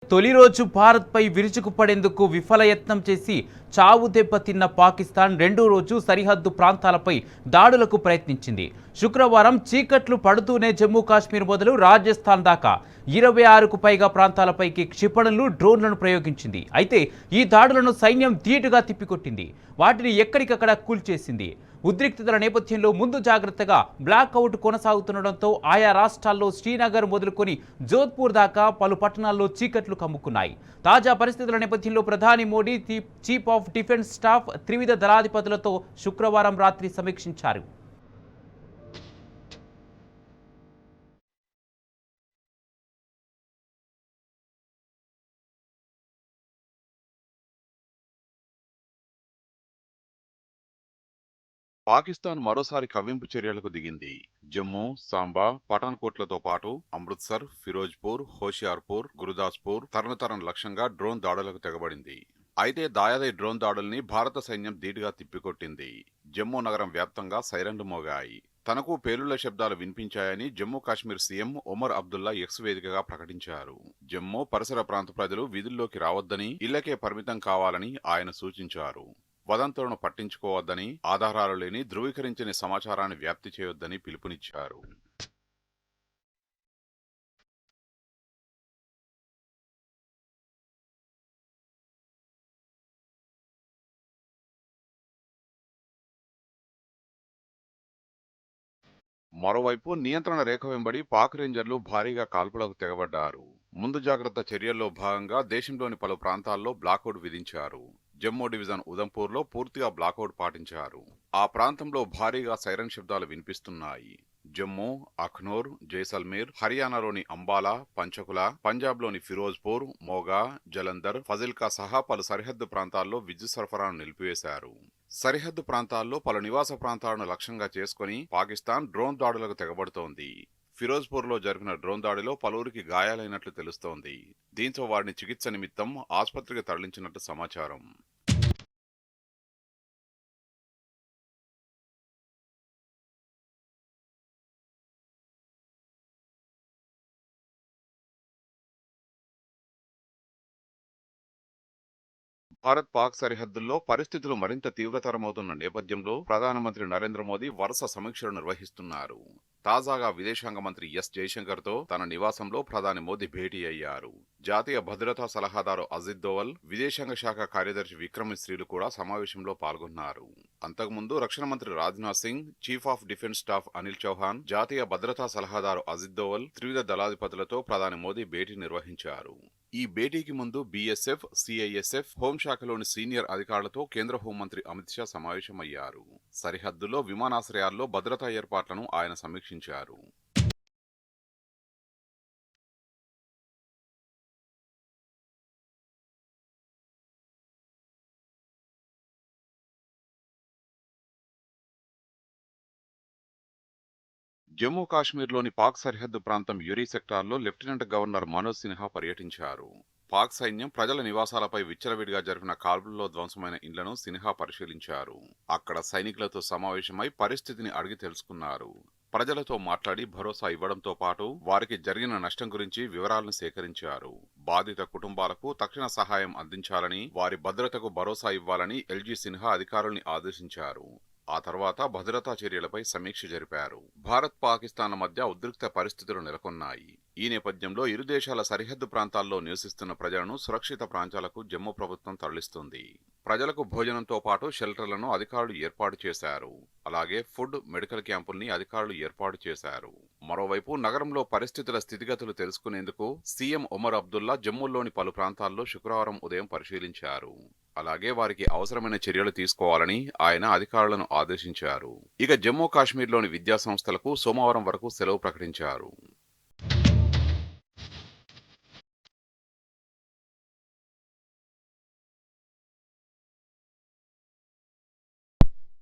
తొలి రోజు భారత్పై విరుచుకుపడేందుకు విఫలయత్నం చేసి చావు దెబ్బతిన్న పాకిస్తాన్ రెండో రోజు సరిహద్దు ప్రాంతాలపై దాడులకు ప్రయత్నించింది. శుక్రవారం చీకట్లు పడుతూనే జమ్మూ కాశ్మీర్ మొదలు రాజస్థాన్ దాకా 26కు పైగా ప్రాంతాలపైకి క్షిపణులు, డ్రోన్లను ప్రయోగించింది. అయితే ఈ దాడులను సైన్యం ధీటుగా తిప్పికొట్టింది. వాటిని ఎక్కడికక్కడ కూల్చేసింది. ఉద్రిక్తతల నేపథ్యంలో ముందు జాగ్రత్తగా బ్లాక్అవుట్ కొనసాగుతుండటంతో ఆయా రాష్ట్రాల్లో శ్రీనగర్ మొదలుకొని జోధ్పూర్ దాకా పలు పట్టణాల్లో చీకట్లు కమ్ముకున్నాయి. తాజా పరిస్థితుల నేపథ్యంలో ప్రధాని Modi chief of defence staff త్రివిధ దళాధిపతులతో శుక్రవారం రాత్రి సమీక్షించారు. పాకిస్తాన్ మరోసారి కవ్వింపు చర్యలకు దిగింది. జమ్మూ, సాంబా, పఠాన్కోట్లతో పాటు అమృత్సర్, ఫిరోజ్పూర్, హోషియార్పూర్, గురుదాస్పూర్ తరణ లక్ష్యంగా డ్రోన్ దాడులకు తెగబడింది. అయితే దాయాది డ్రోన్ దాడుల్ని భారత సైన్యం ధీటుగా తిప్పికొట్టింది. జమ్మూ నగరం వ్యాప్తంగా సైరన్లు మోగాయి. తనకు పేలుళ్ల శబ్దాలు వినిపించాయని జమ్మూ కాశ్మీర్ సీఎం ఒమర్ అబ్దుల్లా ఎక్స్ వేదికగా ప్రకటించారు. జమ్మూ పరిసర ప్రాంత ప్రజలు విధుల్లోకి రావద్దని, ఇళ్లకే పరిమితం కావాలని ఆయన సూచించారు. వదంతులను పట్టించుకోవద్దని, ఆధారాలు లేని ధృవీకరించని సమాచారాన్ని వ్యాప్తి చేయొద్దని పిలుపునిచ్చారు. మరోవైపు నియంత్రణ రేఖ వెంబడి పాక్ రేంజర్లు భారీగా కాల్పులకు తెగబడ్డారు. ముందు జాగ్రత్త చర్యల్లో భాగంగా దేశంలోని పలు ప్రాంతాల్లో బ్లాకౌట్ విధించారు. జమ్మూ డివిజన్ ఉదంపూర్లో పూర్తిగా బ్లాకౌట్ పాటించారు. ఆ ప్రాంతంలో భారీగా సైరన్ శబ్దాలు వినిపిస్తున్నాయి. జమ్మూ, అఖ్నూర్, జైసల్మేర్, హర్యానాలోని అంబాలా, పంచకుల, పంజాబ్లోని ఫిరోజ్పూర్, మోగా, జలంధర్, ఫజిల్కా సహా పలు సరిహద్దు ప్రాంతాల్లో విద్యుత్ సరఫరాను నిలిపివేశారు. సరిహద్దు ప్రాంతాల్లో పలు నివాస ప్రాంతాలను లక్ష్యంగా చేసుకుని పాకిస్తాన్ డ్రోన్ దాడులకు తెగబడుతోంది. ఫిరోజ్పూర్లో జరిపిన డ్రోన్ దాడిలో పలువురికి గాయాలైనట్లు తెలుస్తోంది. దీంతో వారిని చికిత్స నిమిత్తం ఆసుపత్రికి తరలించినట్టు సమాచారం. భారత్ పాక్ సరిహద్దుల్లో పరిస్థితులు మరింత తీవ్రతరమవుతున్న నేపథ్యంలో ప్రధానమంత్రి నరేంద్ర మోదీ వరుస సమీక్షలు నిర్వహిస్తున్నారు. తాజాగా విదేశాంగ మంత్రి ఎస్ జైశంకర్తో తన నివాసంలో ప్రధాని మోదీ భేటీ అయ్యారు. జాతీయ భద్రతా సలహాదారు అజిత్ దోవల్, విదేశాంగ శాఖ కార్యదర్శి విక్రమ్ మిస్రీలు కూడా సమావేశంలో పాల్గొన్నారు. అంతకుముందు రక్షణ మంత్రి Rajnath Singh, chief of defence staff Anil Chauhan, జాతీయ భద్రతా సలహాదారు అజిత్ దోవల్, త్రివిధ దళాధిపతులతో ప్రధాని మోదీ భేటీ నిర్వహించారు. ఈ భేటీకి ముందు బీఎస్ఎఫ్, సిఐఎస్ఎఫ్, హోంశాఖలోని సీనియర్ అధికారులతో కేంద్ర హోంమంత్రి అమిత్ షా సమావేశమయ్యారు. సరిహద్దులో విమానాశ్రయాల్లో భద్రతా ఏర్పాట్లను ఆయన సమీక్షించారు. జమ్మూ కాశ్మీర్లోని పాక్ సరిహద్దు ప్రాంతం యురీ సెక్టార్లో లెఫ్టినెంట్ గవర్నర్ మనోజ్ సిన్హా పర్యటించారు. పాక్ సైన్యం ప్రజల నివాసాలపై విచ్చలవిడిగా జరిపిన కాల్పుల్లో ధ్వంసమైన ఇండ్లను సిన్హా పరిశీలించారు. అక్కడ సైనికులతో సమావేశమై పరిస్థితిని అడిగి తెలుసుకున్నారు. ప్రజలతో మాట్లాడి భరోసా ఇవ్వడంతో పాటు వారికి జరిగిన నష్టం గురించి వివరాలను సేకరించారు. బాధిత కుటుంబాలకు తక్షణ సహాయం అందించాలని, వారి భద్రతకు భరోసా ఇవ్వాలని ఎల్జీ సిన్హా అధికారుల్ని ఆదేశించారు. ఆ తర్వాత భద్రతా చర్యలపై సమీక్ష జరిపారు. భారత్, పాకిస్తాన్ల మధ్య ఉద్రిక్త పరిస్థితులు నెలకొన్నాయి. ఈ నేపథ్యంలో ఇరు దేశాల సరిహద్దు ప్రాంతాల్లో నివసిస్తున్న ప్రజలను సురక్షిత ప్రాంతాలకు జమ్మూ ప్రభుత్వం తరలిస్తుంది. ప్రజలకు భోజనంతో పాటు షెల్టర్లను అధికారులు ఏర్పాటు చేశారు. అలాగే ఫుడ్, మెడికల్ క్యాంపుల్ని అధికారులు ఏర్పాటు చేశారు. మరోవైపు నగరంలో పరిస్థితుల స్థితిగతులు తెలుసుకునేందుకు సీఎం ఒమర్ అబ్దుల్లా జమ్మూలోని పలు ప్రాంతాల్లో శుక్రవారం ఉదయం పరిశీలించారు. అలాగే వారికి అవసరమైన చర్యలు తీసుకోవాలని ఆయన అధికారులను ఆదేశించారు. ఇక జమ్మూ కాశ్మీర్లోని విద్యా సంస్థలకు సోమవారం వరకు సెలవు ప్రకటించారు.